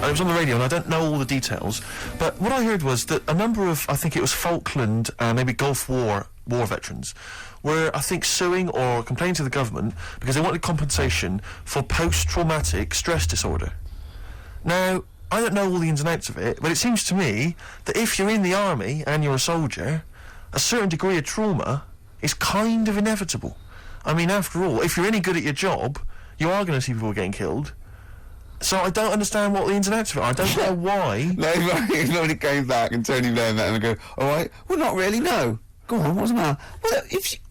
it was on the radio, and I don't know all the details, but what I heard was that a number of, I think it was Falkland, maybe Gulf War veterans, were, I think, suing or complaining to the government because they wanted compensation for post-traumatic stress disorder. Now, I don't know all the ins and outs of it, but it seems to me that if you're in the army and you're a soldier, a certain degree of trauma is kind of inevitable. I mean, after all, if you're any good at your job, you are going to see people getting killed. So I don't understand what the ins and outs of it are. I don't know why. No, if nobody came back and Tony Blair met him and go, all right, well, not really, no. Go on, what's the matter? Well,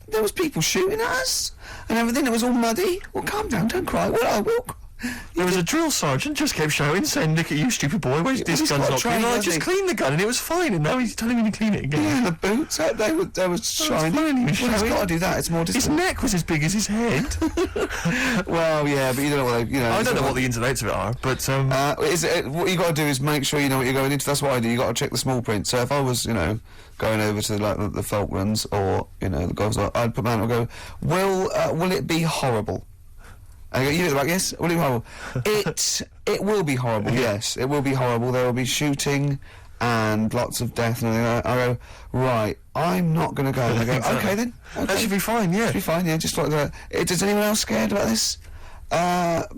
there was people shooting at us and everything, it was all muddy. Well, calm down, don't cry. Well, I will. There was a drill sergeant just kept shouting, saying, "Look at you, stupid boy, where's this gun's not clean?" I just cleaned the gun and it was fine, and now he's telling me to clean it again. Yeah, the boots, they were shiny. He's got to do that, it's more distant. His neck was as big as his head. Well, yeah, but you don't know what I don't know what the ins and outs of it are, but what you got to do is make sure you know what you're going into. That's what I do. You got to check the small print. So if I was, going over to like the Falklands or the Gulf, I'd put man and go, will it be horrible? And I go, you look like, yes, will it be horrible? It will be horrible, yes. It will be horrible. There will be shooting and lots of death and everything. I go, right, I'm not going to go. And I go, okay then. Okay. That should be fine, yeah. Should be fine, yeah, just like that. Is anyone else scared about this?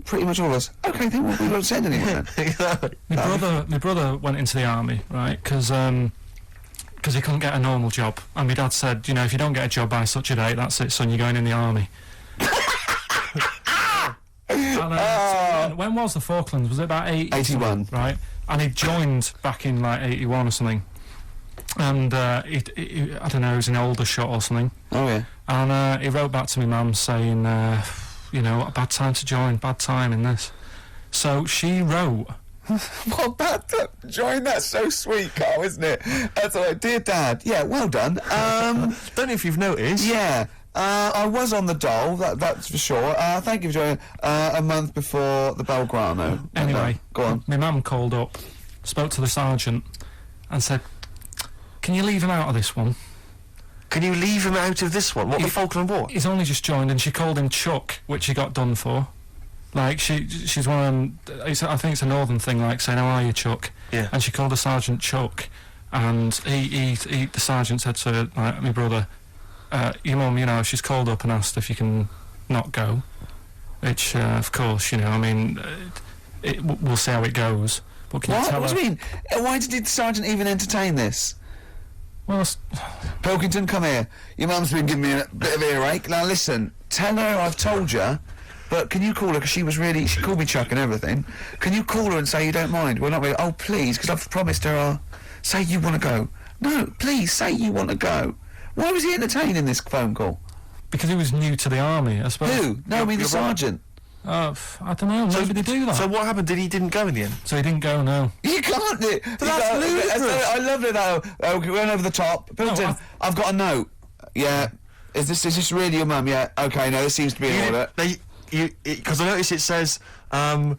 Pretty much all of us. Okay then, we won't send anyone then. My brother went into the army, right, because he couldn't get a normal job. And my dad said, if you don't get a job by such a date, that's it, son, you're going in the army. And, when was the Falklands? Was it about 81? Right, and he joined back in like 81 or something. And I don't know, he was in Aldershot or something. Oh yeah. And he wrote back to my mum saying, a bad time to join, bad time in this. So she wrote. What bad time to join? That's so sweet, Carl, isn't it? That's like, dear Dad. Yeah, well done. Don't know if you've noticed. Yeah. I was on the dole, that's for sure. Thank you for joining. A month before the Belgrano. Anyway, go on. My mum called up, spoke to the sergeant, and said, "Can you leave him out of this one?" Can you leave him out of this one? What, the Falkland War? He's only just joined, and she called him Chuck, which he got done for. Like, she's one of them, I think it's a northern thing, like saying, "How are you, Chuck?" Yeah. And she called the sergeant Chuck, and the sergeant said to my brother, your mum, she's called up and asked if you can not go, which, of course, we'll see how it goes. But can you tell What do you mean? Why did the sergeant even entertain this? Well, Pilkington, come here. Your mum's been giving me a bit of earache. Now listen, tell her I've told you, but can you call her, because she called me Chuck and everything. Can you call her and say you don't mind? Well, not really. Oh, please, because I've promised her say you want to go. No, please, say you want to go. Why was he entertaining this phone call? Because he was new to the army, I suppose. Who? No, I mean the sergeant. I don't know, maybe they do that. So what happened? He didn't go in the end? So he didn't go, no. You can't do it. That's ludicrous. I love it though. We went over the top. Pilton, I've got a note. Yeah. Is this really your mum? Yeah. Okay, no, this seems to be in order. Because I noticed it says, I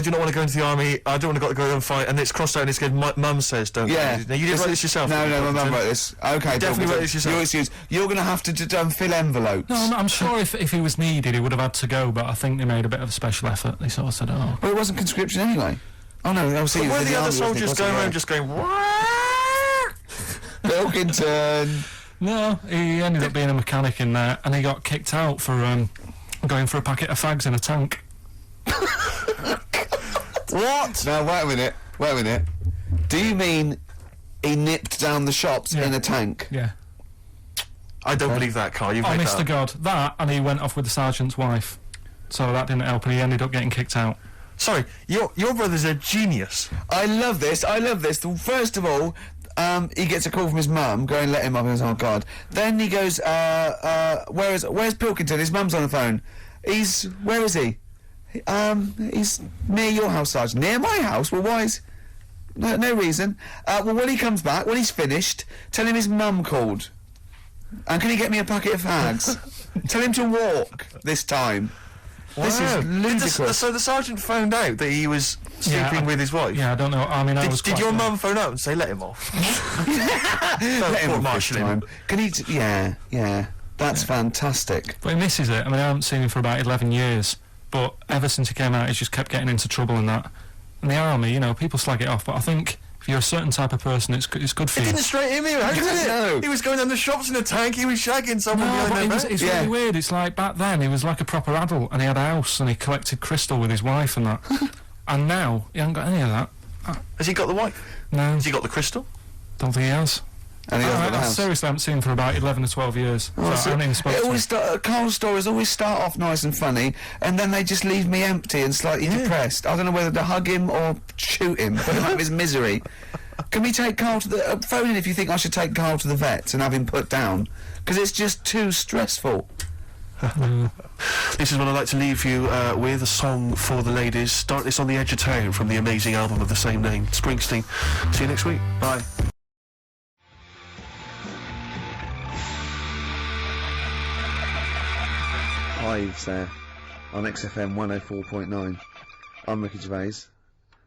do not want to go into the army, I don't want to go and fight, and it's crossed out and it's good, mum says don't go. Now, you didn't write this yourself? No, my mum wrote this. Okay, definitely wrote this yourself. Your excuse. You're going to have to fill envelopes. No, I'm sure if he was needed, he would have had to go, but I think they made a bit of a special effort. They sort of said, Well, it wasn't conscription anyway. Oh, no, I was seeing were the other soldiers going around just going, Pilkington. No, he ended up being a mechanic in there, and he got kicked out for going for a packet of fags in a tank. What? Now, wait a minute. Do you mean he nipped down the shops in a tank? Yeah. I don't believe that, Carl. You've Honest to God. That, and he went off with the sergeant's wife. So that didn't help, and he ended up getting kicked out. Sorry, your brother's a genius. I love this. First of all, he gets a call from his mum, going, let him up, and he goes, oh God. Then he goes, where's Pilkington? His mum's on the phone. Where is he? He's near your house, Sergeant. Near my house? Well, why is... No reason. Well, when he comes back, when he's finished, tell him his mum called. And can he get me a packet of fags? Tell him to walk this time. Wow. This is ludicrous. So the sergeant found out that he was sleeping with his wife? Yeah, I don't know. I mean, did your mum phone up and say, let him off? Let him off this time. Can he... Yeah. That's fantastic. But he misses it. I mean, I haven't seen him for about 11 years. But ever since he came out, he's just kept getting into trouble and that. in the army, you know, people slag it off, but I think if you're a certain type of person, it's good for It you. didn't straight him here, did it? No. He was going down the shops in a tank, he was shagging someone No, behind but their back. it's Yeah. really weird. It's like back then, he was like a proper adult, and he had a house, and he collected crystal with his wife and that. And now, he hasn't got any of that. Has he got the wife? No, Has he got the crystal? don't think he has. And he hasn't got the I house. seriously haven't seen him for about 11 or 12 years. Oh, so so I haven't even spoken it to always him. Carl's stories always start off nice and funny, and then they just leave me empty and slightly depressed. I don't know whether to hug him or shoot him, put him out of his misery. Can we take Carl to the... phone in if you think I should take Carl to the vet and have him put down, because it's just too stressful. This is what I'd like to leave you with, a song for the ladies. Start This on the Edge of Town from the amazing album of the same name, Springsteen. See you next week. Bye. Hives there on XFM 104.9. I'm Ricky Gervais.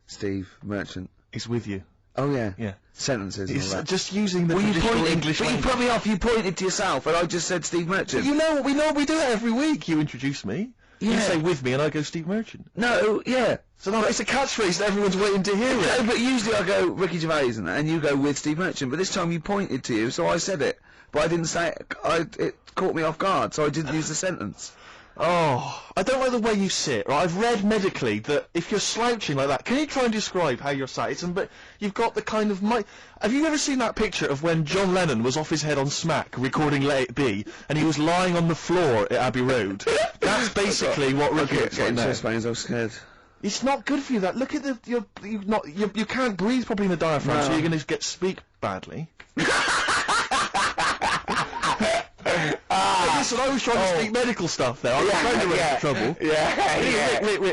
Steve Merchant. He's with you. Oh yeah. Yeah. Sentences and all He's that. just using the Well, you traditional pointed, English but you language. put me off. You pointed to yourself, and I just said Steve Merchant. You know, we do it every week. You introduce me. You Yeah. say with me and I go Steve Merchant. No, yeah. So no, it's a catchphrase that everyone's waiting to hear No, it. but usually I go Ricky Gervais and you go with Steve Merchant. But this time you pointed to you, so I said it. But I didn't say it. It caught me off guard, so I didn't use the sentence. Oh, I don't like the way you sit, right? I've read medically that if you're slouching like that, can you try and describe how you're sat? But you've got the kind of have you ever seen that picture of when John Lennon was off his head on Smack recording Let It Be, and he was lying on the floor at Abbey Road? That's basically what Ricky looks like now. I was scared. It's not good for you. That look at you can't breathe properly in the diaphragm, No. so you're going to speak badly. Listen, I was trying to speak medical stuff there. I was trying to run into trouble.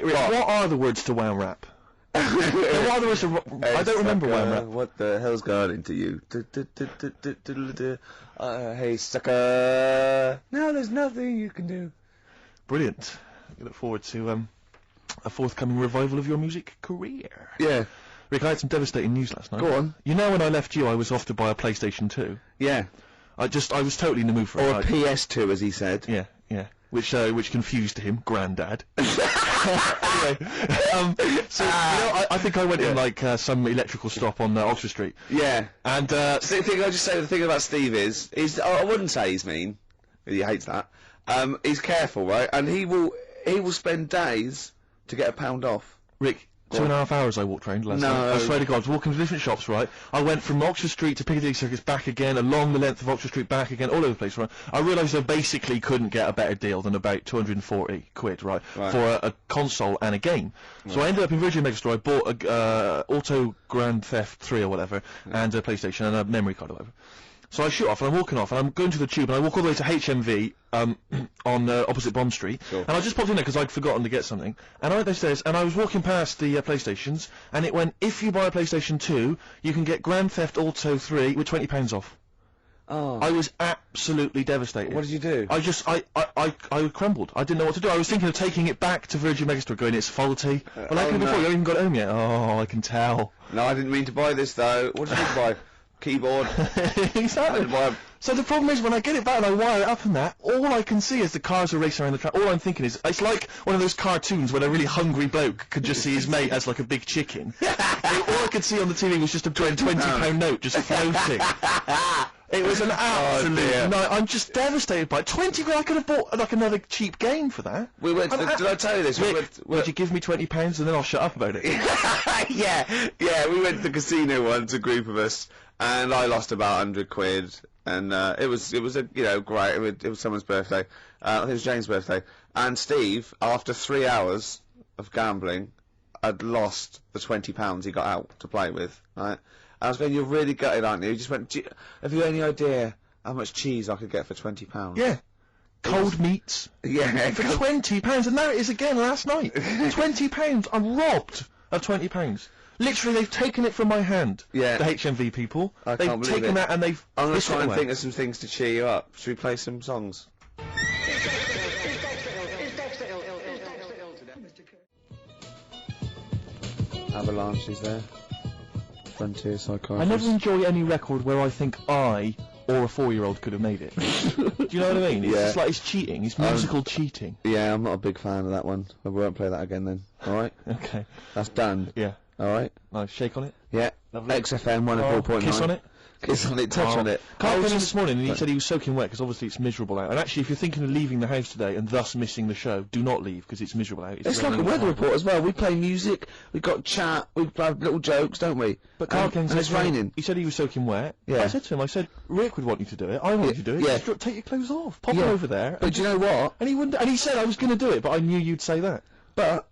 Rick, what are the words to wound rap? What are the words to... I don't remember wound rap. What the hell's got into you? Hey, sucker. No, there's nothing you can do. Brilliant. I look forward to a forthcoming revival of your music career. Yeah. Rick, I had some devastating news last night. Go on. You know when I left you, I was off to buy a PlayStation 2. Yeah. I was totally in the mood for Or it. a PS2, as he said. Yeah, yeah. Which confused him, Grandad. Anyway, so you know, I think I went in like some electrical stop on Oxford Street, Yeah. and The thing I just say, the thing about Steve is I wouldn't say he's mean. He hates that. He's careful, right? And he will spend days to get £1 off. Rick, 2.5 hours I walked around last No. night. I swear to God, I was walking to different shops, right? I went from Oxford Street to Piccadilly Circus, back again, along the length of Oxford Street, back again, all over the place, right? I realised I basically couldn't get a better deal than about 240 quid, right? For a console and a game. So I ended up in Virgin Megastore, I bought a Auto Grand Theft 3 or whatever, and a PlayStation and a memory card or whatever. So I shoot off, and I'm walking off, and I'm going to the Tube, and I walk all the way to HMV, on opposite Bond Street, Sure. and I just popped in there because I'd forgotten to get something, and I went downstairs, and I was walking past the PlayStations, and it went, if you buy a PlayStation 2, you can get Grand Theft Auto 3 with £20 off. Oh. I was absolutely devastated. What did you do? I crumbled. I didn't know what to do. I was thinking of taking it back to Virgin Megastore, going, it's faulty. But like before, you haven't even got it home yet. Oh, I can tell. No, I didn't mean to buy this though. What did you buy? Keyboard. Exactly. So the problem is, when I get it back and I wire it up and that, all I can see is the cars are racing around the track. All I'm thinking is, it's like one of those cartoons when a really hungry bloke could just see his mate as like a big chicken. All I could see on the TV was just a £20 note just floating. It was an absolute night. I'm just devastated by it. 20 grand, I could have bought like another cheap game for that. We went. Did I tell you this? Rick, would you give me £20 and then I'll shut up about it? yeah. We went to the casino once, a group of us, and I lost about 100 quid. And it was a great. It was someone's birthday. I think it was Jane's birthday. And Steve, after 3 hours of gambling, had lost the £20 he got out to play with. Right. I was going, you're really gutted, aren't you? He just went, have you any idea how much cheese I could get for £20? Yeah. Cold meats. Yeah. For £20, and there it is again last night. £20. I'm robbed of £20. Literally, they've taken it from my hand. Yeah. The HMV people. I They've can't believe taken it. that and they've... I'm going to hissed it try and away. think of some things to cheer you up. Should we play some songs? Avalanche is there. Frontier Psychiatrist. I never enjoy any record where I think I or a 4-year-old could have made it. Do you know what I mean? It's Yeah. just like it's cheating. It's musical cheating. Yeah, I'm not a big fan of that one. I won't play that again then. Alright? Okay. That's done. Yeah. Alright. Nice. Shake on it. Yeah. Lovely. XFM 104.9. Kiss on it. Kiss on it, touch on it. Carl I came was in just- this morning and he said he was soaking wet because obviously it's miserable out. And actually, if you're thinking of leaving the house today and thus missing the show, do not leave because it's miserable out. It's like a raining weather horrible. report as well. We play music, we've got chat, we play little jokes, don't we? But Carl came and and it's said, raining. He said he was soaking wet. Yeah. I said to him, I said, Rick would want you to do it. I want you to do it. Yeah. Just take your clothes off. Pop Yeah. it over there. But do you know what? And he wouldn't. And he said I was going to do it, but I knew you'd say that. But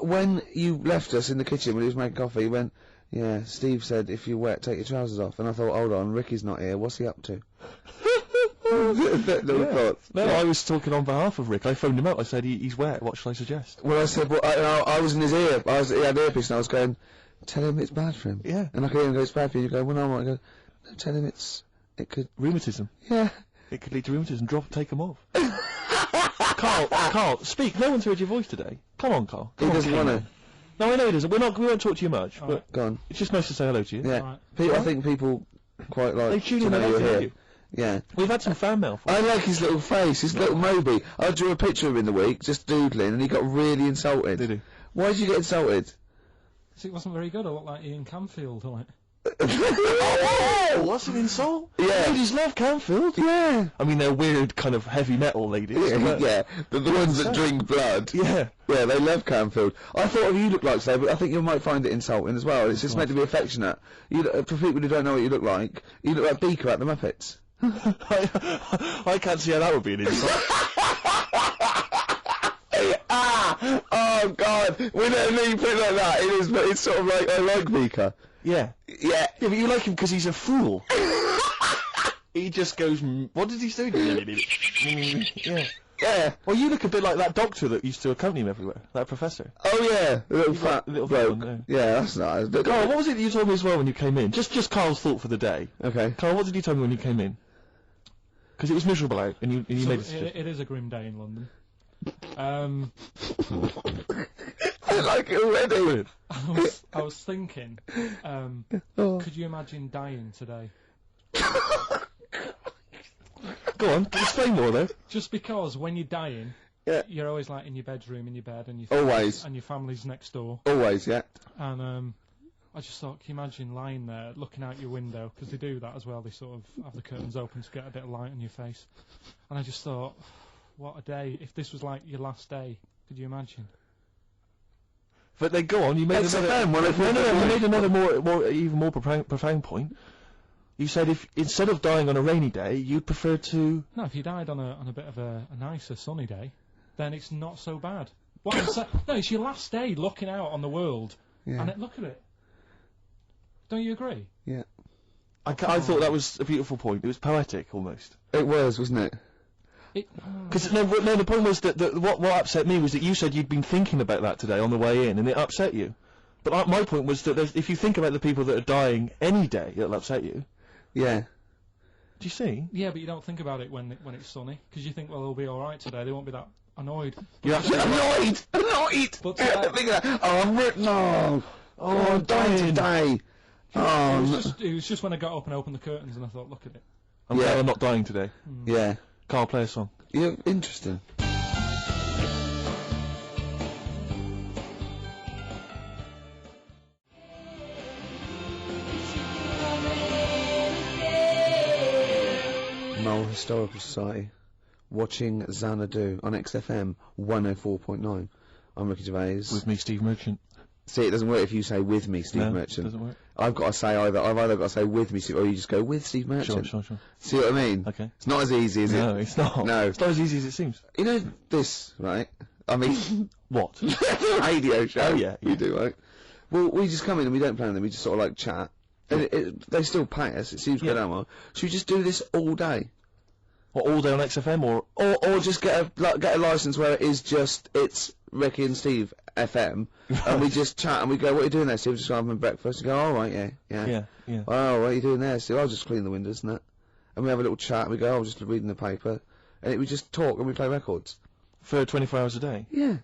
when you left us in the kitchen when he was making coffee, he went, yeah, Steve said if you're wet, take your trousers off. And I thought, hold on, Ricky's not here. What's he up to? Little thoughts. No, I was talking on behalf of Rick. I phoned him up. I said he's wet. What shall I suggest? Well, I said, well, I was in his ear. He had earpiece, and I was going, tell him it's bad for him. Yeah. And I could hear him go, it's bad for you. You go, well, no, I'm not. I go, no, tell him it could. Rheumatism. Yeah. It could lead to rheumatism. Take them off. Carl, speak. No one's heard your voice today. Come on, Carl. He doesn't want to. No, I know he doesn't. We won't talk to you much, but Go on. it's just nice to say hello to you. Yeah. Right. I think people quite like They tune to in know and you're listen to here. you. Yeah. We've had some fan mail. I like his little face, his little Moby. I drew a picture of him in the week, just doodling, and he got really insulted. Did he? Why did you get insulted? So it wasn't very good. I looked like Ian Camfield, like. Oh, what's an insult? Yeah. Ladies love Canfield. Yeah. I mean, they're weird kind of heavy metal ladies. but- Yeah, the ones that drink blood. Yeah. Yeah, they love Canfield. I thought of you look like today, but I think you might find it insulting as well. It's just meant to be affectionate. For people who don't know what you look like like Beaker at the Muppets. I can't see how that would be an insult. Oh God, we don't need to put it like that. It is, but it's sort of like I like Beaker. Yeah. Yeah. Yeah, but you like him because he's a fool. He just goes, what did he say? Yeah. Yeah. Well, you look a bit like that doctor that used to accompany him everywhere. That professor. Oh yeah, the little fat little bloke. one, Yeah, that's nice. Carl, what was it that you told me as well when you came in? Just Carl's thought for the day. Okay. Carl, what did you tell me when you came in? Because it was miserable out, and you So made a suggestion. it is a grim day in London. I like it already. I was thinking, Oh. could you imagine dying today? Go on, explain more though. Just because when you're dying, Yeah. you're always like in your bedroom, in your bed, and Always. and your family's next door. Always, yeah. And I just thought, can you imagine lying there, looking out your window, because they do that as well. They sort of have the curtains open to get a bit of light on your face. And I just thought, what a day! If this was like your last day, could you imagine? But then go on, you made XFM, well, if no, we're- you made another even more profound point. You said if instead of dying on a rainy day, you'd prefer to. No, if you died on a bit of a nicer sunny day, then it's not so bad. What I'm saying, no, it's your last day looking out on the world, Yeah. and look at it. Don't you agree? Yeah. I thought that was a beautiful point. It was poetic almost. It was, wasn't it? Because no, the point was that what upset me was that you said you'd been thinking about that today on the way in, and it upset you. But my point was that if you think about the people that are dying any day, it'll upset you. Yeah. Do you see? Yeah, but you don't think about it when it's sunny, because you think, well, they'll be all right today. They won't be that annoyed. You're absolutely Annoyed! But I think that, oh, I'm written. No. Oh, I'm dying today. It Oh, was just when I got up and opened the curtains, and I thought, look at it. I'm glad I'm not dying today. yeah. Carl, play a song. You're interesting. Mole Historical Society, watching Xanadu on XFM 104.9. I'm Ricky Gervais. With me, Steve Merchant. See, it doesn't work if you say with me, Steve No, Merchant. doesn't work. I've got to say I've either got to say with me, Steve, or you just go with Steve Merchant. Sure. See what I mean? Okay. It's not as easy, is No, it? it's not. No. It's not as easy as it seems. You know this, right? I mean, What? radio show. Oh, yeah, We do, right? Well, we just come in and we don't plan them. We just sort of like chat. And they still pay us. It seems good, Emma. Should we just do this all day? What, all day on XFM or? Or just get a license where it's Ricky and Steve FM, and we just chat and we go, what are you doing there, Steve? Just having breakfast. And go, all right, yeah. Yeah. Oh, what are you doing there, Steve? I'll just clean the windows and that. And we have a little chat and we go, oh, I'm just reading the paper. And we just talk and we play records. For 24 hours a day. Yeah.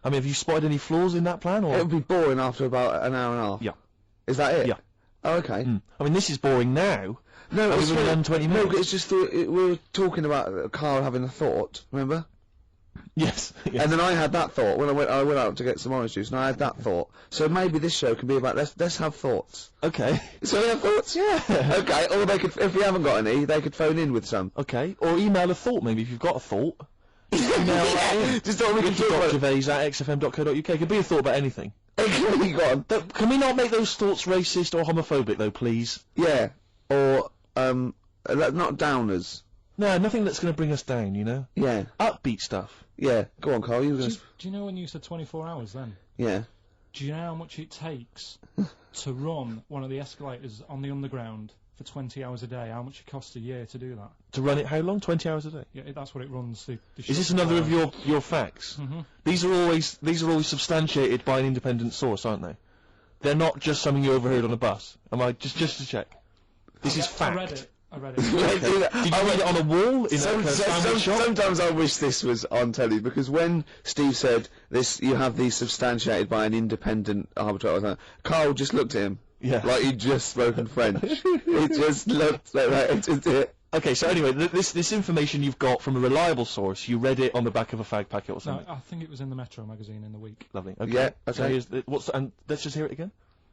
I mean, have you spotted any flaws in that plan or? It would be boring after about an hour and a half. Yeah. Is that it? Yeah. Oh, okay. I mean, this is boring now. No, Have it's we funny. done 20 No, minutes? but it's just we were talking about Carl having a thought, remember? Yes. yes. And then I had that thought when I went out to get some orange juice, and I had that thought. So maybe this show can be about let's have thoughts. Okay. So we have thoughts. Yeah. Okay. Or they could, if we haven't got any, they could phone in with some. Okay. Or email a thought, maybe, if you've got a thought. Just email that in. Just thought we could talk about. Gervais@xfm.co.uk. It could be a thought about anything. Go on. Can we not make those thoughts racist or homophobic, though, please? Yeah. Or not downers. No, nothing that's going to bring us down, you know? Yeah. Upbeat stuff. Yeah. Go on, Carl. You were Do gonna. you know when you said 24 hours then? Yeah. Do you know how much it takes to run one of the escalators on the underground for 20 hours a day? How much it costs a year to do that? To run it how long? 20 hours a day? Yeah, that's what it runs. Is this another of your facts? Mm-hmm. These are always substantiated by an independent source, aren't they? They're not just something you overheard on a bus. Am I just to check? This is fact. I read it. Did you read it on a wall in a sandwich shop? Sometimes I wish this was on telly, because when Steve said this, you have these substantiated by an independent arbiter, Carl just looked at him. Yeah. Like he'd just spoken French. He just looked like that. It just did. Okay, so anyway, this information you've got from a reliable source, you read it on the back of a fag packet or No, something. I think it was in the Metro magazine in the week. Lovely. Okay. Yeah, So okay. and let's just hear it again.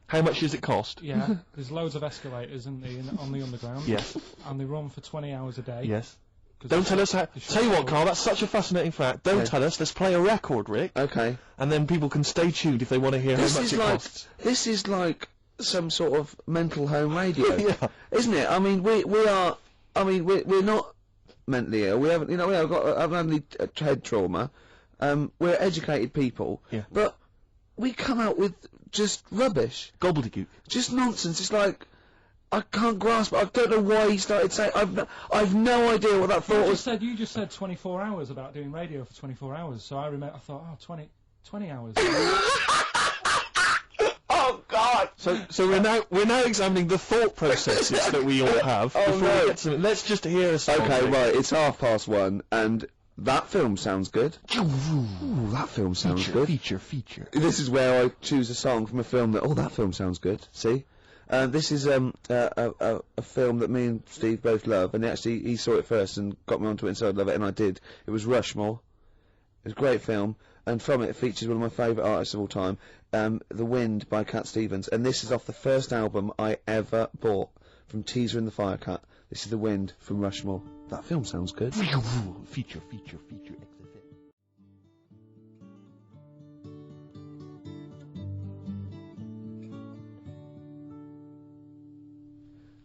How much does it cost? Yeah, there's loads of escalators on the underground. Yes. And they run for 20 hours a day. Yes. 'Cause Don't tell us how. the Tell you what, shop- Carl. That's such a fascinating fact. Don't Yeah. tell us. Let's play a record, Rick, Okay. and then people can stay tuned if they want to hear This how much is it like costs. this is like some sort of mental home radio, Yeah. isn't it? I mean, we're not mentally ill. We haven't, we haven't had any head trauma. We're educated people, Yeah. but we come out with just rubbish, Gobbledygook. just nonsense. It's like I can't grasp it. I don't know why he started saying. I've no idea what that thought was. You just said 24 hours about doing radio for 24 hours. So I thought, 20 hours. Oh God! So we're now examining the thought processes that we all have. Oh, before no. we get to them. Let's just hear a song. Okay, Rick. right. It's 1:30, and that film sounds good. Ooh, that film sounds good. Feature. This is where I choose a song from a film that film sounds good. See, this is a film that me and Steve both love, and actually he saw it first and got me onto it and said I'd love it, and I did. It was Rushmore. It was a great film, and from it features one of my favourite artists of all time, The Wind by Cat Stevens, and this is off the first album I ever bought from Teaser and the Firecat. This is The Wind from Rushmore. That film sounds good. Feature.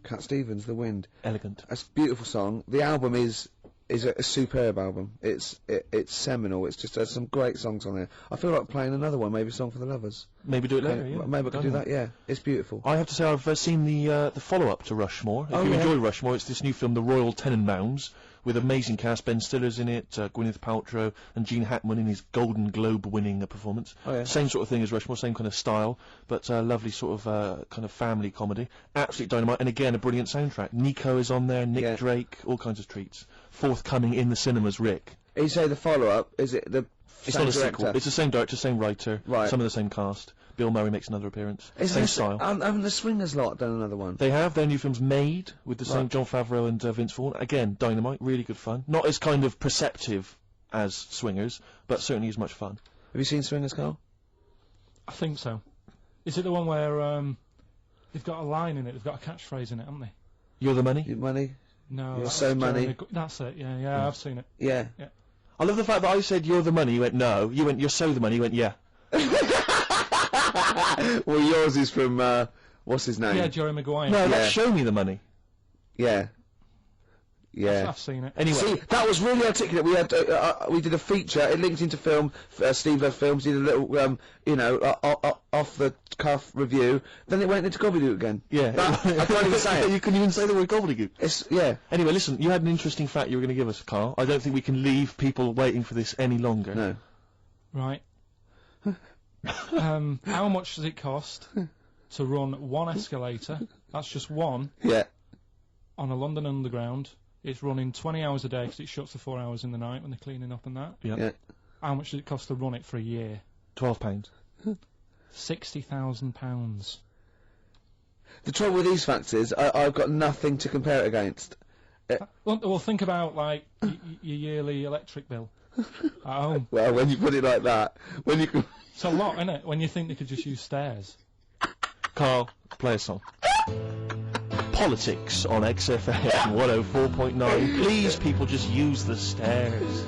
Cat Stevens, The Wind. Elegant. It's a beautiful song. The album is a superb album. It's seminal. It's just some great songs on there. I feel like playing another one, maybe Song for the Lovers. Maybe do it later. Yeah. Maybe I could do that. Yeah, it's beautiful. I have to say I've seen the follow-up to Rushmore. If Oh, you yeah. enjoy Rushmore, it's this new film, The Royal Tenenbaums, with amazing cast. Ben Stiller's in it, Gwyneth Paltrow, and Gene Hackman in his Golden Globe-winning performance. Oh, yeah. Same sort of thing as Rushmore, same kind of style, but lovely sort of kind of family comedy. Absolute dynamite, and again a brilliant soundtrack. Nico is on there, Nick Yeah. Drake, all kinds of treats. Forthcoming in the cinemas, Rick. You say the follow-up? Is it the It's same not a director? sequel. It's the same director, same writer, Right. some of the same cast. Bill Murray makes another appearance. Isn't Same this- style. Haven't the Swingers lot done another one? They have their new films Made with the same Right. Jon Favreau and Vince Vaughn. Again, dynamite, really good fun. Not as kind of perceptive as Swingers, but certainly as much fun. Have you seen Swingers, Carl? I think so. Is it the one where they've got a line in it? They've got a catchphrase in it, haven't they? You're the money. Your money? No. You're that's so money. Jeremy that's it. Yeah, I've seen it. Yeah. I love the fact that I said you're the money. You went no. You went you're so the money. You went yeah. Well, yours is from what's his name? Yeah, Jerry Maguire. No, Yeah. that's show me the money. Yeah. Yeah. I've seen it. Anyway, See, that was really articulate. We had we did a feature. It linked into film. Steve Loves Films did a little, off the cuff review. Then it went into gobbledygook again. yeah. That, I can't even say it. You couldn't even say the word gobbledygook. It's yeah. Anyway, listen. You had an interesting fact you were going to give us, Carl. I don't think we can leave people waiting for this any longer. No. Right. How much does it cost to run one escalator? That's just one Yeah. on a London Underground. It's running 20 hours a day because it shuts for 4 hours in the night when they're cleaning up and that. Yeah. Yeah. How much does it cost to run it for a year? £12. £60,000. The trouble with these facts is I've got nothing to compare it against. Well, think about like your yearly electric bill. At home. Well, when you put it like that, when you can... It's a lot, isn't it? When you think they could just use stairs. Carl, play a song. Politics on XFM 104.9. Please, people, just use the stairs.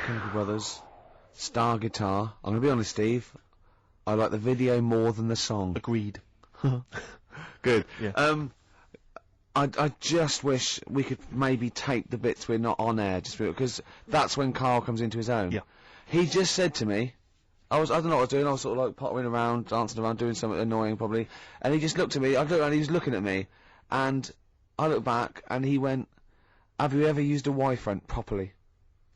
Chemical Brothers, Star Guitar. I'm gonna be honest, Steve. I like the video more than the song. Agreed. Good. Yeah. I just wish we could maybe tape the bits we're not on air, just because that's when Carl comes into his own. Yeah. He just said to me, I don't know what I was doing, I was sort of like pottering around, dancing around, doing something annoying probably, and he just looked at me, I looked and he was looking at me, and I looked back, and he went, have you ever used a Y-front properly?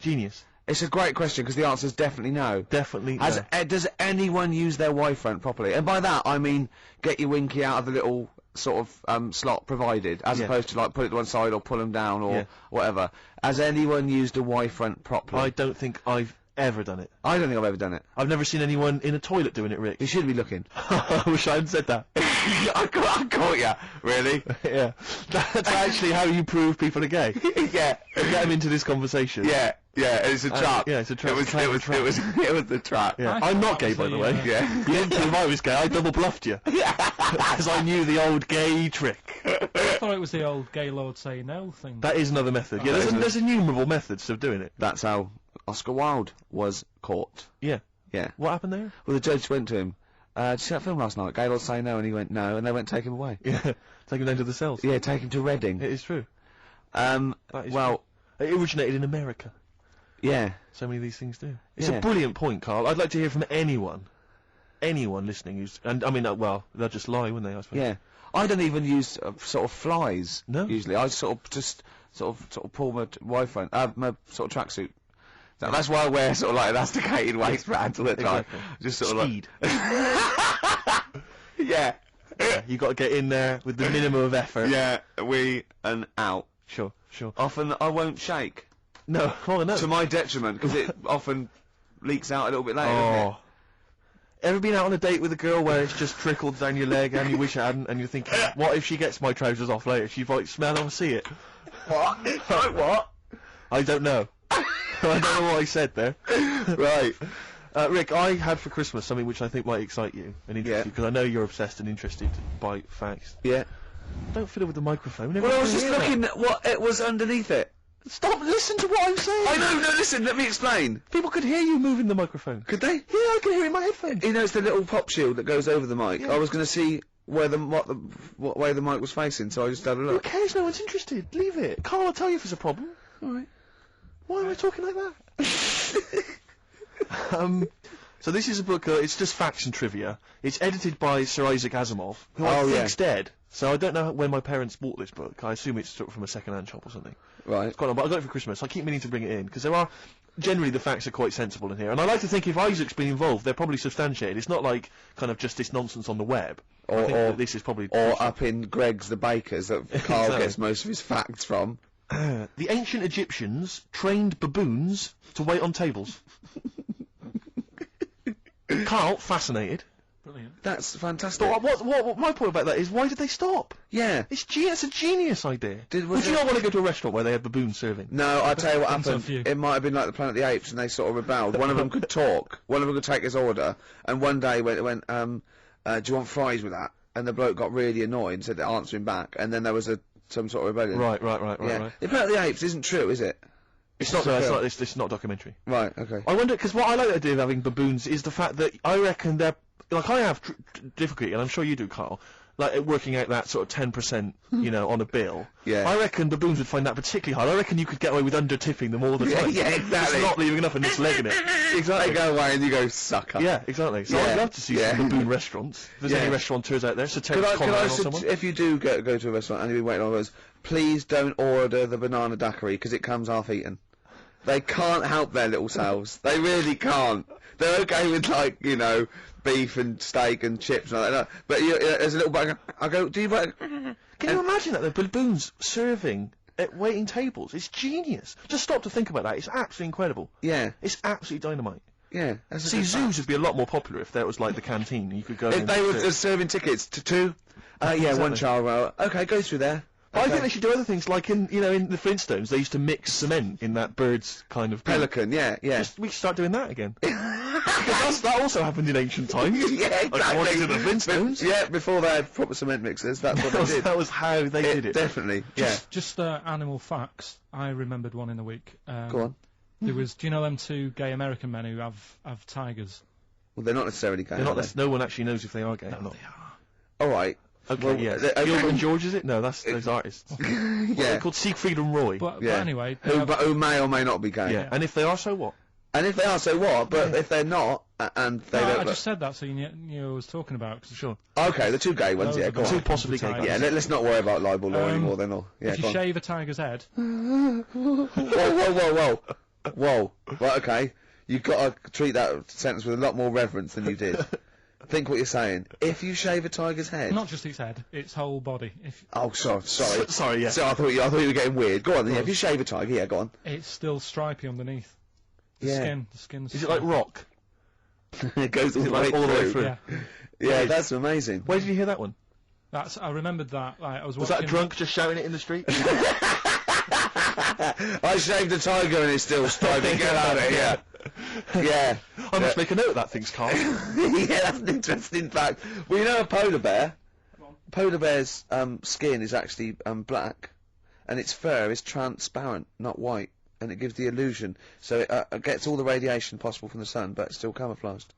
Genius. It's a great question, because the answer's definitely no. Definitely. No. Does anyone use their Y-front properly? And by that, I mean, get your winky out of the little sort of slot provided, as Yeah. opposed to like put it to one side or pull them down or Yeah. whatever. Has anyone used a Y-front properly? I don't think I've ever done it. I don't think I've ever done it. I've never seen anyone in a toilet doing it, Rick. You should be looking. I wish I hadn't said that. I caught ya. Really? Yeah. That's actually how you prove people are gay. Yeah. Get them into this conversation. Yeah. It's a trap. yeah, it's a trap. It was the trap. Yeah. I I'm thought not gay, by the way. obviously, Yeah. You didn't prove I was gay, I double bluffed you. Because I knew the old gay trick. I thought it was the old gay lord say no thing. That is another method. Yeah, that is a- there's innumerable methods of doing it. That's how Oscar Wilde was caught. Yeah. Yeah. What happened there? Well, the judge went to him. Did you see that film last night? Gaylord say no, and he went no, and they went take him away. Yeah. Take him down to the cells. Yeah, take him to Reading. It is true. That is well, It originated in America. yeah. So many of these things do. It's Yeah. a brilliant point, Carl. I'd like to hear from anyone listening who's, and I mean, well, they'll just lie, wouldn't they, I suppose? Yeah. I don't even use sort of flies. No? Usually, I sort of pull my Y-front, my sort of tracksuit. That's why I wear sort of like elasticated waistbands all the time. Exactly. Just sort of Speed. yeah. You got to get in there with the minimum of effort. Yeah. And out. Sure. Often I won't shake. No, well, no. To my detriment, because it often leaks out a little bit later. doesn't Oh. Ever been out on a date with a girl where it's just trickled down your leg and you wish it hadn't, and you're thinking, what if she gets my trousers off later? She might smell or see it. it? What? Like what? I don't know. I don't know what I said there. Right. Rick, I had for Christmas something which I think might excite you and interest Yeah. you, because I know you're obsessed and interested by facts. Yeah. Don't fiddle with the microphone. Well, I was just Everyone can hear looking at what it was underneath it. that. Stop, listen to what I'm saying. I know, no, listen, let me explain. People could hear you moving the microphone. Could they? Yeah, I can hear it in my headphones. You know, it's the little pop shield that goes over the mic. Yeah. I was going to see what way the mic was facing, so I just had a Who look. cares? No one's interested. Leave it. Carl will tell you if there's a problem. Alright. Why am I talking like that? So this is a book, it's just facts and trivia. It's edited by Sir Isaac Asimov, who I Oh, yeah. think's dead. So I don't know when my parents bought this book. I assume it's sort of from a second-hand shop or something. Right. It's quite on, but I got it for Christmas. I keep meaning to bring it in, because there are, generally the facts are quite sensible in here. And I like to think if Isaac's been involved, they're probably substantiated. It's not like kind of just this nonsense on the web. I think that this is probably... Or up in Greg's the Baker's that Carl Exactly. gets most of his facts from. The ancient Egyptians trained baboons to wait on tables. Carl, fascinated. Brilliant. That's fantastic. But what my point about that is, why did they stop? Yeah. It's a genius idea. Was Would you it- not want to go to a restaurant where they had baboons serving? No, I'll tell you what Depends on happened. few. It might have been like the Planet of the Apes and they sort of rebelled. One of them could talk. One of them could take his order. And one day went, do you want fries with that? And the bloke got really annoyed and said to answer him back. And then there was some sort of rebellion. Right. Yeah. The Planet of the Apes isn't true, is it? It's not. a No, it's film. not. It's not a documentary. Right, okay. I wonder, because what I like the idea of having baboons is the fact that I reckon they're like, I have difficulty, and I'm sure you do, Carl, like working out that sort of 10%, you know, on a bill. Yeah. I reckon baboons would find that particularly hard. I reckon you could get away with under-tipping them all the time. Yeah, exactly. Just not leaving enough and just legging it. They go away and you go, sucker. Yeah, exactly. So Yeah, I'd love to see yeah. some baboon restaurants. If there's Yeah. any restaurateurs out there, so Could I Conrad or someone. if you do go to a restaurant and you've been waiting on those, please don't order the banana daiquiri because it comes half eaten. They can't help their little selves. They really can't. They're okay with, like, you know, beef and steak and chips and all that. But there's a little bit. I go, do you? Can you imagine that? The baboons serving at waiting tables. It's genius. Just stop to think about that. It's absolutely incredible. Yeah. It's absolutely dynamite. Yeah. That's a See, good zoos fact. would be a lot more popular if there was like the canteen. You could go. If in they and were sit. serving tickets to 2, yeah, Exactly. one child. Well, okay, go through there. But I Okay. think they should do other things, like in the Flintstones, they used to mix cement in that bird's kind of beak. Pelican. Yeah, yeah. We should start doing that again. Because that also happened in ancient times. Yeah, exactly. According to the Flintstones. Yeah, before they had proper cement mixers, that's what they did. that was how they did it. Definitely. Yeah. Just animal facts. I remembered one in the week. Go on. There was. Do you know them 2 gay American men who have tigers? Well, they're not necessarily gay. They're are not. they? No one actually knows if they are gay or not. All right. Okay, Well, yeah. okay. Gilbert and George, is it? No, that's those artists. Yeah. They're called Siegfried and Roy. But Yeah. anyway, Who may or may not be gay. yeah. And if they are, so what? And if they are, so what? But if they're not, and they no, don't. I just said that so you knew who I was talking about. 'cause Sure. Okay, the 2 gay ones. Those Yeah, are go the Two on. possibly gay tigers. guys. Yeah, let's not worry about libel law anymore. Then, or yeah, if go you on. shave a tiger's head, Whoa. Right, okay. You've got to treat that sentence with a lot more reverence than you did. Think what you're saying. If you shave a tiger's head. not just its head, its whole body. If Oh, sorry. Sorry, yeah. So I thought you were getting weird. Go on. Then, yeah, if you shave a tiger, yeah, go on. it's still stripy underneath. The Yeah. skin's. Is it like rock? It goes all Is the it like way all the way through. through? Yeah, Yeah, that's amazing. Where did you hear that one? I remembered that. Like, I was Was watching. that a drunk just shouting it in the street? I shaved a tiger and it's still stripy. Get out of here. Yeah. I must make a note of that, thinks Carl. Yeah, that's an interesting fact. Well, you know a polar bear? Polar bear's skin is actually black, and its fur is transparent, not white, and it gives the illusion. So it gets all the radiation possible from the sun, but it's still camouflaged.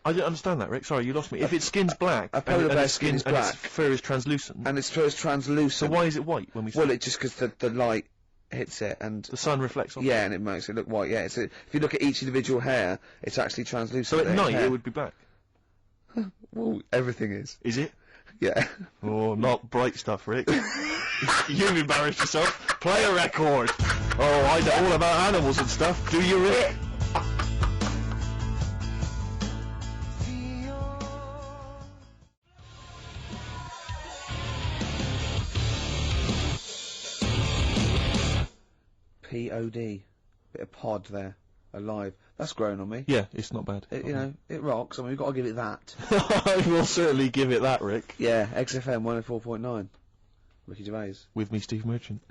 I didn't understand that, Rick. Sorry, you lost me. If its skin's black, a polar and bear's its skin is and black. its fur is translucent, And its fur is translucent. so why is it white when we see Well, it? it's just because the light hits it, and The sun reflects on it? yeah, and it makes it look white. Yeah, if you look at each individual hair, it's actually translucent. So at the night hair. it would be black. Well, everything is. Is it? Yeah. Oh, not bright stuff, Rick. You've embarrassed yourself. Play a record. Oh, I know all about animals and stuff. Do you, Rick? P-O-D. Bit of pod there. Alive. That's grown on me. Yeah, it's not bad. It, you know, it rocks. I mean, we've got to give it that. I will certainly give it that, Rick. Yeah, XFM 104.9. Ricky Gervais. With me, Steve Merchant.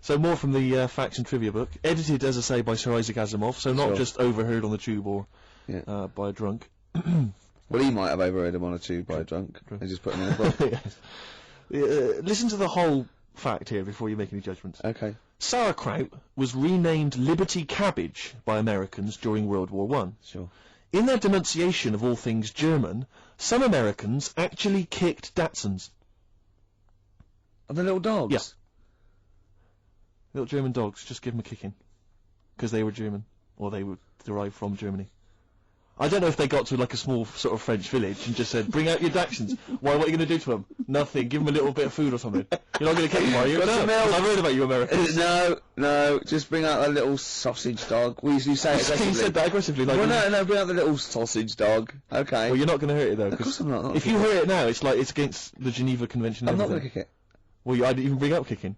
So more from the Facts and Trivia book. Edited, as I say, by Sir Isaac Asimov, so not Sure. just overheard on the tube or Yeah. by a drunk. Well, he might have overheard him on a tube by a drunk and just put him in a book. Yes. Listen to the whole fact here before you make any judgments. Okay. Sauerkraut was renamed Liberty Cabbage by Americans during World War I. Sure. In their denunciation of all things German, some Americans actually kicked Datsuns. Are the little dogs? Yeah. Little German dogs, just give them a kicking. Because they were German. Or they were derived from Germany. I don't know if they got to like a small sort of French village and just said, bring out your Dachshunds. Why, what are you going to do to them? Nothing. Give them a little bit of food or something. You're not going to kick them, are you? Got No, some milk. 'cause I've heard about you Americans. No, just bring out a little sausage dog. We usually say it You aggressively. said that aggressively. Like, Well, no, bring out the little sausage dog. Okay. well, you're not going to hurt it though. Of course I'm not. If you hurt it now, it's like it's against the Geneva Convention. I'm and not going to everything. kick it. Well, I didn't even bring up kicking.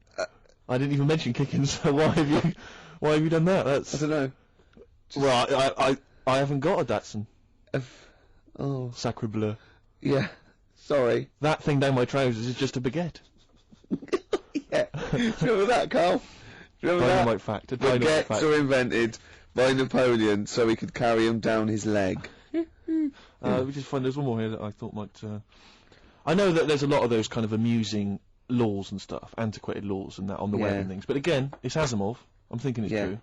I didn't even mention kicking. So why have you done that? I That's don't know. well, I haven't got a Datsun. Oh, Sacre bleu. yeah. Sorry. That thing down my trousers is just a baguette. Yeah. Do you remember that, Carl? Do you remember that? Dynamite fact. A dynamite Baguettes fact. were invented by Napoleon so he could carry him down his leg. We just find there's one more here that I thought might. I know that there's a lot of those kind of amusing laws and stuff, antiquated laws and that on the web Yeah. and things. But again, it's Asimov. I'm thinking it's Yeah. true.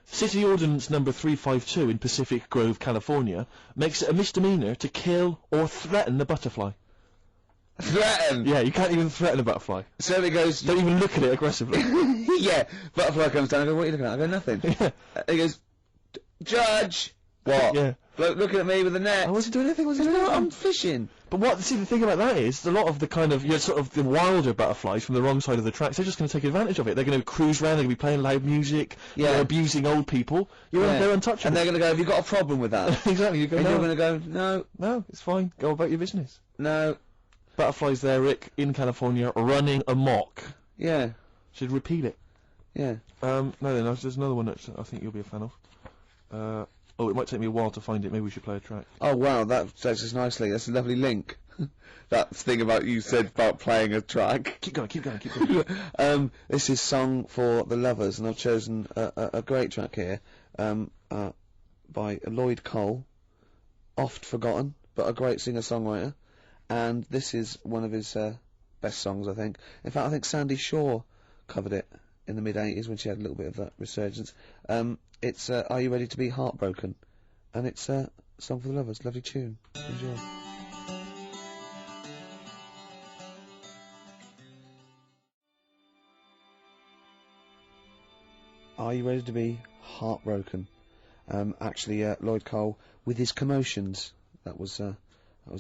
City Ordinance number 352 in Pacific Grove, California, makes it a misdemeanor to kill or threaten a butterfly. Threaten! Yeah, you can't even threaten a butterfly. So it goes, Don't even look at it aggressively. yeah, butterfly comes down, I go, what are you looking at? I go, nothing. Yeah. He goes, Judge! What? Yeah. Bloke looking at me with a net. I wasn't doing anything, was I? No, I'm fishing. But see, the thing about that is, a lot of the kind of, sort of the wilder butterflies from the wrong side of the tracks, they're just going to take advantage of it. They're going to cruise around, they're going to be playing loud music, Yeah. abusing old people. Yeah. They're untouchable. And they're going to go, have you got a problem with that? Exactly, you go, And no, you're going to go, no, no, it's fine, go about your business. no, Butterflies there, Rick, in California, running amok. yeah, Should repeal it. Yeah. No, then there's another one that I think you'll be a fan of. Oh, it might take me a while to find it. Maybe we should play a track. Oh wow, that takes us nicely. That's a lovely link. That thing about you said about playing a track. Keep going, keep going, keep going. This is Song for the Lovers, and I've chosen a great track here by Lloyd Cole, oft forgotten, but a great singer-songwriter. And this is one of his best songs, I think. In fact, I think Sandy Shaw covered it in the mid-80s when she had a little bit of that resurgence. It's Are You Ready to Be Heartbroken? And it's Song for the Lovers. Lovely tune. Enjoy. Are You Ready to Be Heartbroken? Actually, Lloyd Cole with his Commotions. That was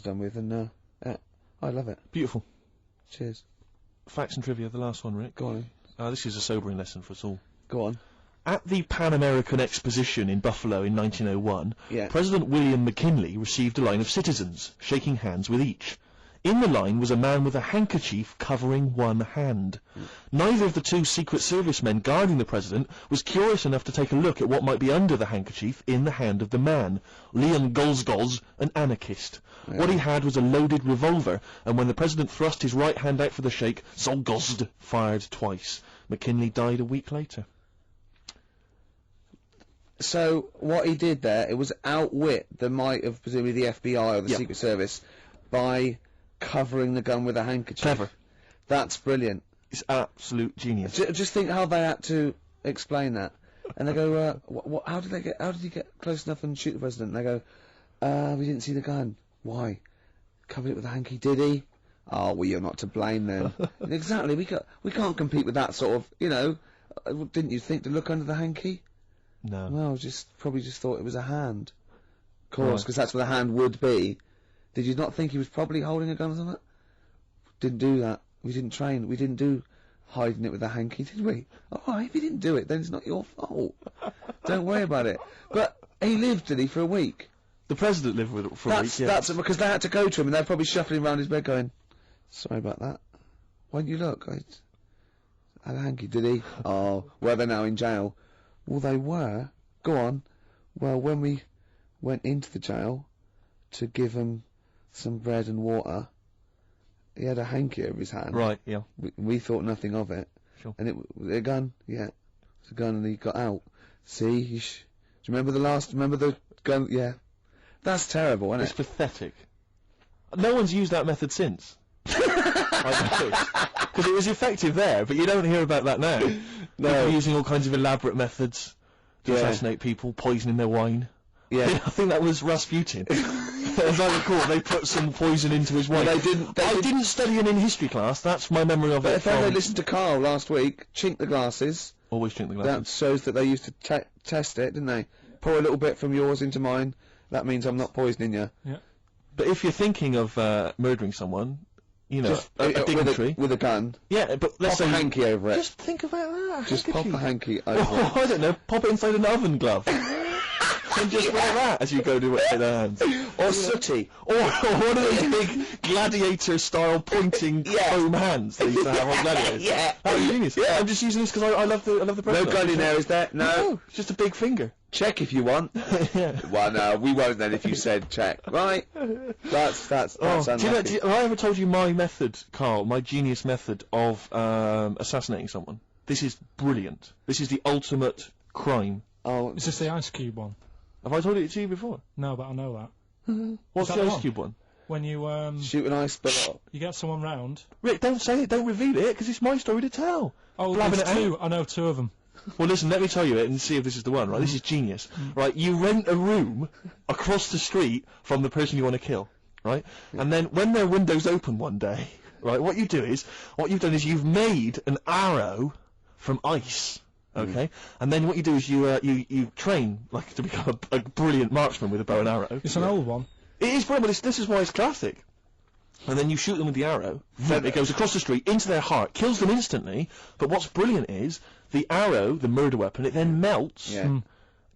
done with, and I love it. Beautiful. Cheers. Facts and trivia, the last one, Rick. Go on. This is a sobering lesson for us all. Go on. At the Pan American Exposition in Buffalo in 1901, Yeah. President William McKinley received a line of citizens, shaking hands with each. In the line was a man with a handkerchief covering one hand. Neither of the two Secret Service men guarding the president was curious enough to take a look at what might be under the handkerchief in the hand of the man. Leon Golzgoz, an anarchist. What he had was a loaded revolver, and when the president thrust his right hand out for the shake, Zolgozd fired twice. McKinley died a week later. So, what he did there, it was outwit the might of presumably the FBI or the Yep. Secret Service by covering the gun with a handkerchief. Clever. That's brilliant. It's absolute genius. Just think how they had to explain that. And they go, how did he get close enough and shoot the president? And they go, we didn't see the gun. Why? Covered it with a hanky, did he? Oh, well, you're not to blame then. Exactly, we can't compete with that sort of, didn't you think to look under the hanky? No. Well, probably just thought it was a hand. Of course, Right. because that's where the hand would be. Did you not think he was probably holding a gun or something? Didn't do that. We didn't train. We didn't do hiding it with a hanky, did we? Oh, if you didn't do it, then it's not your fault. Don't worry about it. But he lived, did he, for a week? The president lived with it for a week, yeah. That's because they had to go to him and they're probably shuffling around his bed going, sorry about that. Why didn't you look? I had a hanky, did he? Oh, well, they're now in jail. Well, they were. Go on. Well, when we went into the jail to give him some bread and water, he had a hanky over his hand. Right, yeah. We thought nothing of it. Sure. And a gun? Yeah. It's a gun and he got out. See? Do you remember remember the gun? Yeah. That's terrible, isn't It's it? pathetic. No one's used that method since. Because it was effective there, but you don't hear about that now. No. People using all kinds of elaborate methods to Yeah. assassinate people, poisoning their wine. Yeah. I think that was Rasputin. As I recall, they put some poison into his wine. They didn't- I didn't study it in history class. That's my memory of But it. if they From listened to Carl last week, chink the glasses, always drink the that glasses. shows that they used to test it, didn't they? Pour a little bit from yours into mine. That means I'm not poisoning you. Yeah. But if you're thinking of murdering someone, Just a dignitary. with a gun. Yeah, but let's Pop a say hanky over it. Just think about that. Just pop a hanky over Oh, I don't know. Pop it inside an oven glove. And just wear that as you go to it in their hands. it. Or sooty. Or one of those big gladiator-style pointing Yeah. foam hands they used to have on gladiators. Yeah. That was genius. Yeah. I'm just using this because I love the No president. gun in there, is there? No, it's just a big finger. Check if you want. Yeah. Well, no, we won't then if you said check. Right? That's Oh, unlucky. have I ever told you my method, Carl, my genius method of assassinating someone? This is brilliant. This is the ultimate crime. Oh, Is this the Ice Cube one? Have I told it to you before? No, but I know that. What's that the the Ice one? Cube one? When you shoot an ice bullet. you get someone round. Rick, don't say it, don't reveal it, because it's my story to tell. Oh, Blabbing there's it two. I know two of them. Well, listen, let me tell you it and see if this is the one, right? This is genius. Right, you rent a room across the street from the person you want to kill, right? And then when their window's open one day, right, what you've done is you've made an arrow from ice, okay? And then what you do is you train, like, to become a brilliant marksman with a bow and arrow. It's an old one. It is brilliant, but this is why it's classic. And then you shoot them with the arrow, it goes across the street, into their heart, kills them instantly, but what's brilliant is, the arrow, the murder weapon, it then melts, Yeah.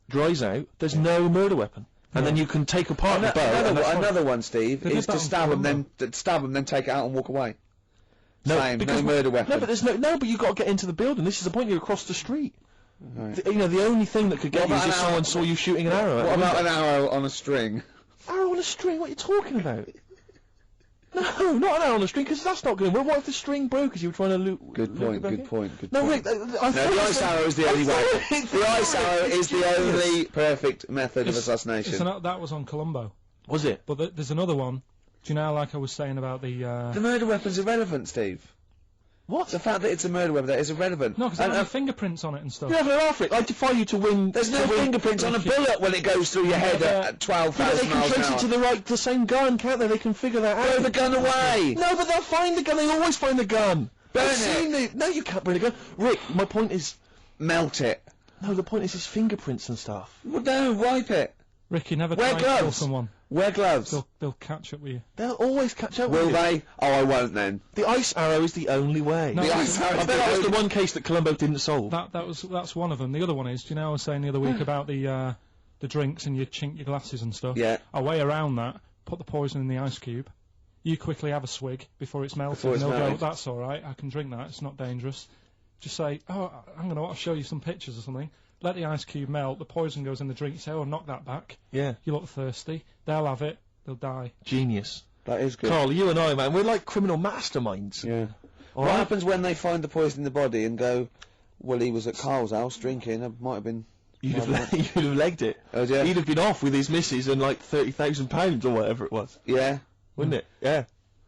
dries out, there's no murder weapon. And then you can take apart the bow, and that's fine. Another one, Steve, They did is that to on stab them, Columbo. then take it out and walk away. Same, no murder weapon. No, but there's no, but you've got to get into the building. This is the point, you're across the street. Right. The only thing that could get What you is about if an someone arrow? saw you shooting an arrow. What about an arrow on a string? Arrow on a string? What are you talking about? No, not an arrow on a string, because that's not going to work. What if the string broke as you were trying to loot? Good loop it point, back good in? point, good No, point. Rick, I No, the ice arrow is the only way. The ice arrow is the only perfect method of assassination. That was on Colombo. Was it? But there's another one. Do you know, like I was saying about the murder weapon's irrelevant, Steve. What? The fact that it's a murder weapon, that is irrelevant. No, because there are fingerprints on it and stuff. You're having an laugh, Rick. I defy you to win. There's no fingerprints on a bullet when it goes through your head at 12,000 But they can miles an trace it to hour. the same gun, can't they? They can figure that out. Throw the gun away! No, but they'll find the gun. They always find the gun. Burn I've it. seen it. No, you can't burn a gun. Rick, my point is. Melt it. No, the point is his fingerprints and stuff. Well, no, wipe it. Ricky, never Wear try and kill gloves. someone. Wear gloves. They'll catch up with you. They'll always catch up Will with you. they? Oh, I won't then. The ice arrow is the only way. No, The it's- ice arrow I is bet that was the the one case that Colombo didn't solve. That's one of them. The other one is, do you know I was saying the other week about the drinks and you chink your glasses and stuff? Yeah. A way around that, put the poison in the ice cube. You quickly have a swig before it's melted. Before it's and they'll melted. go, that's alright, I can drink that, it's not dangerous. Just say, oh, I'll show you some pictures or something. Let the ice cube melt, the poison goes in the drink, you say, oh, knock that back. Yeah. You look thirsty, they'll have it, they'll die. Genius. That is good. Carl, you and I, man, we're like criminal masterminds. Yeah. All What right? happens when they find the poison in the body and go, well, he was at Carl's house drinking, it might have been... You'd have legged it. Oh, yeah. He'd have been off with his missus and like £30,000 or whatever it was, Yeah. wouldn't it? Yeah.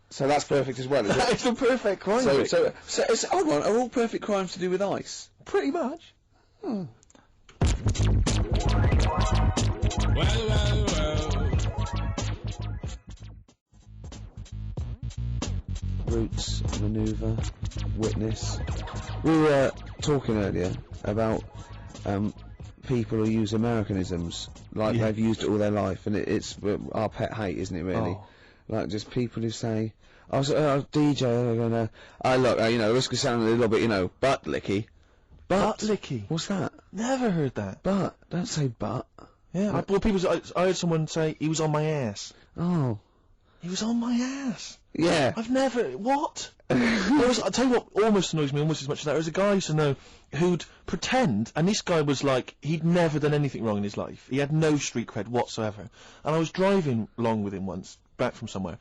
So that's perfect as well, is That it? is the perfect crime. so, Rick. so, so, it's, hold on, are all perfect crimes to do with ice? Pretty much. Roots, Maneuver, Witness. We were talking earlier about people who use Americanisms like Yeah. they've used it all their life, and it's our pet hate, isn't it? Really, Oh. like just people who say, "I was DJ," and look, you know, this could sound a little bit, you know, butt licky. Butt licky. What's that? Never heard that. Butt. Don't say butt. Yeah. I heard someone say he was on my ass. Oh, He was on my ass. yeah. I've never. What? I'll tell you what almost annoys me almost as much as that. There's a guy I used to know who'd pretend, and this guy was like, he'd never done anything wrong in his life. He had no street cred whatsoever. And I was driving along with him once, back from somewhere,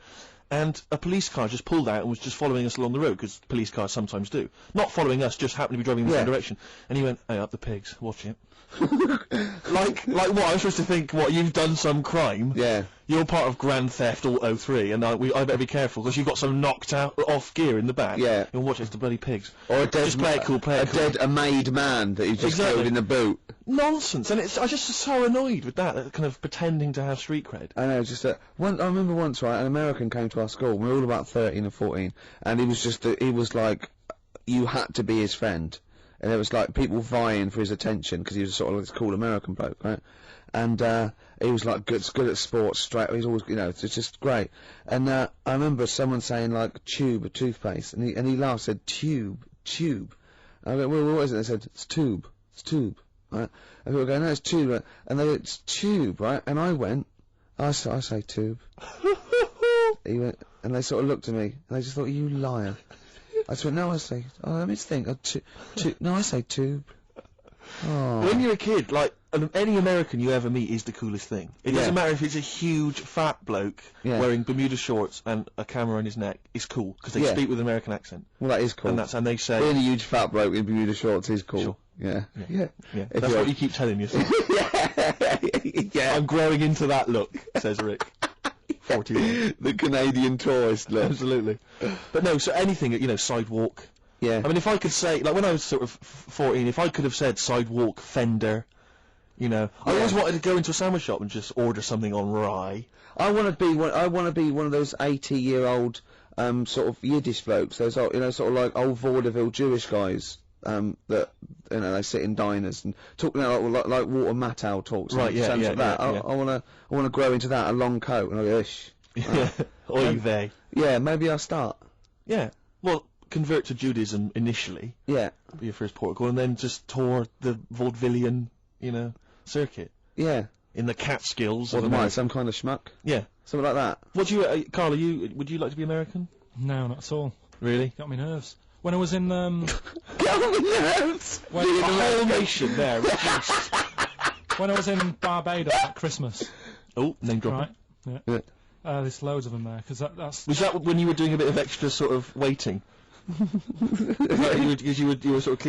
and a police car just pulled out and was just following us along the road, because police cars sometimes do. Not following us, just happened to be driving in the Yeah. same direction. And he went, hey, up the pigs, watch it. like what? I'm supposed to think, what, you've done some crime? Yeah. You're part of Grand Theft Auto 3, and I better be careful, because you've got some knocked out, off gear in the back. Yeah. You'll watch it, it's the bloody pigs. Or a dead, Just play it cool, play it cool. a made man that you just Exactly. killed in the boot. Nonsense, and I just so annoyed with that kind of pretending to have street cred. I know, just I remember once, right, an American came to our school, we were all about 13 or 14, and he was just, he was like, you had to be his friend. And there was like people vying for his attention, because he was sort of like this cool American bloke, right? And, he was like good at sports, straight, he's always, you know, it's just great. And, I remember someone saying like, tube, a toothpaste, and he laughed, said, tube. I went, well, what is it? They said, it's tube, right? And people go, no, it's tube, right? And they went, it's tube, right? And I went, I say tube. He went, and they sort of looked at me, and they just thought, you liar. I just went, no, I say, let me just think, no, I say tube. Oh. When you're a kid, like, any American you ever meet is the coolest thing. It Yeah. doesn't matter if it's a huge, fat bloke Yeah. wearing Bermuda shorts and a camera on his neck, it's cool, because they Yeah. speak with an American accent. Well, that is cool. And they say, Being a huge fat bloke in Bermuda shorts is cool. Sure. Yeah. yeah, If that's you're- what you keep telling yourself. yeah. I'm growing into that look, says Rick. 41. The Canadian tourist look. Absolutely. But no, so anything, you know, sidewalk. Yeah. I mean, if I could say, like, when I was sort of 14, if I could have said sidewalk, fender, you know, I always wanted to go into a sandwich shop and just order something on rye. I want to be one of those 80-year-old sort of Yiddish blokes. Those old, you know, sort of like old vaudeville Jewish guys. That, you know, they sit in diners and talk, you know, like Walter Matthau talks. Right, and yeah, sounds yeah, like that. yeah, yeah. I wanna grow into that, a long coat, and I go, ish. Oy vey. Yeah, maybe I'll start. Yeah. Well, convert to Judaism initially, Yeah. be your first port of call, and then just tour the vaudevillian, you know, circuit. Yeah. In the Catskills. What of am I, America. some kind of schmuck? Yeah. Something like that. What do you, Carl, would you like to be American? No, not at all. Really? Got me nerves. When I was in, Get on the nerves! When The whole nation there. reduced. when I was in Barbados at Christmas, Oh, name dropping. right? Yeah. Yeah. There's loads of them there, because that's... Was that when you were doing a bit of extra sort of waiting? Because you were sort of